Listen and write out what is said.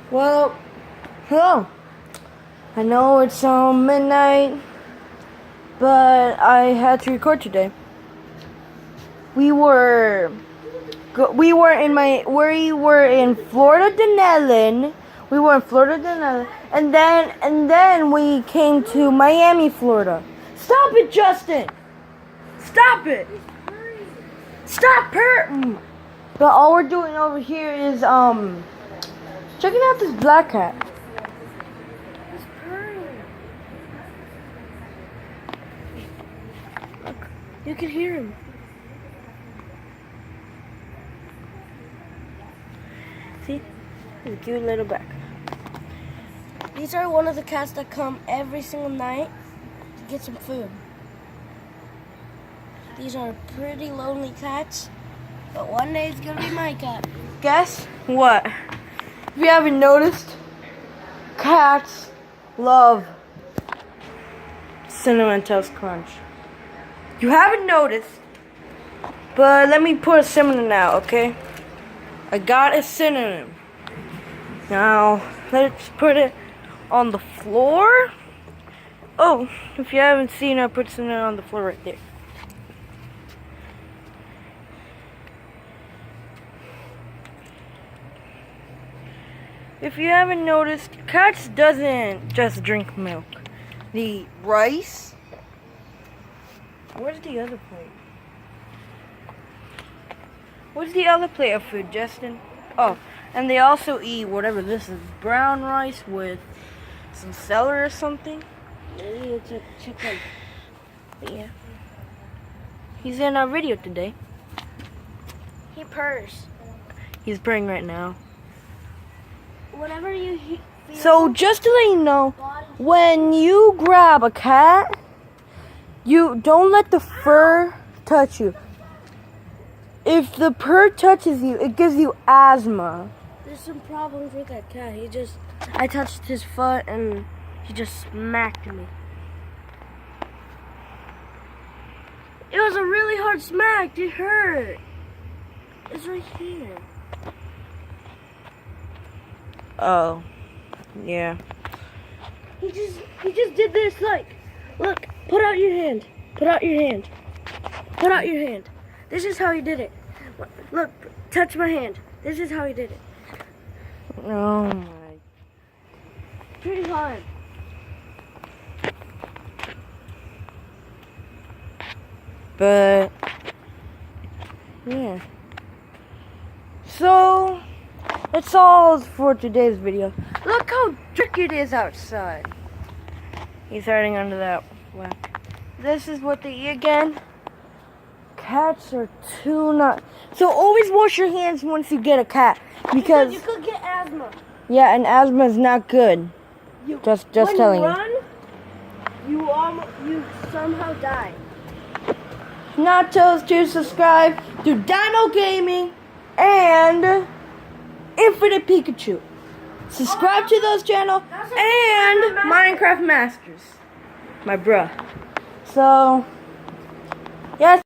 Well, hello. I know it's midnight, but I had to record today. We were in Florida Denellen. We were in Florida Denellen, and then we came to Miami, Florida. Stop it, Justin! Stop it! Stop hurting! But all we're doing over here is checking out this black cat. He's purring. Look, you can hear him. See? He's a cute little black. These are one of the cats that come every single night to get some food. These are pretty lonely cats, but one day it's gonna be my cat. Guess what? If you haven't noticed, cats love Cinnamon Toast Crunch. You haven't noticed, but let me put a cinnamon out, okay? I got a cinnamon. Now, let's put it on the floor. Oh, if you haven't seen, I put cinnamon on the floor right there. If you haven't noticed, cats doesn't just drink milk. The rice. Where's the other plate? What's the other plate of food, Justin? Oh, and they also eat whatever this is. Brown rice with some celery or something. Maybe it's a chicken. But yeah. He's in our video today. He purrs. He's purring right now. Whenever you feel So just to let you know, when you grab a cat, you don't let the fur touch you. If the fur touches you, it gives you asthma. there's some problems with that cat. I touched his foot and he just smacked me. It was a really hard smack. It hurt. It's right here. Oh, yeah. He just did this. Look, put out your hand. Put out your hand. Put out your hand. This is how he did it. Look, touch my hand. This is how he did it. Oh my. Pretty hard. But yeah. So that's all for today's video. Look how tricky it is outside. He's hiding under that whack. This is what they eat again. Cats are too not. So always wash your hands once you get a cat, because you could get asthma. yeah, and asthma is not good. Just when telling you you. run, you somehow die. Nachos to subscribe to Dino Gaming and Infinite Pikachu. Subscribe to those channels and Minecraft Masters. My bruh. So, yes.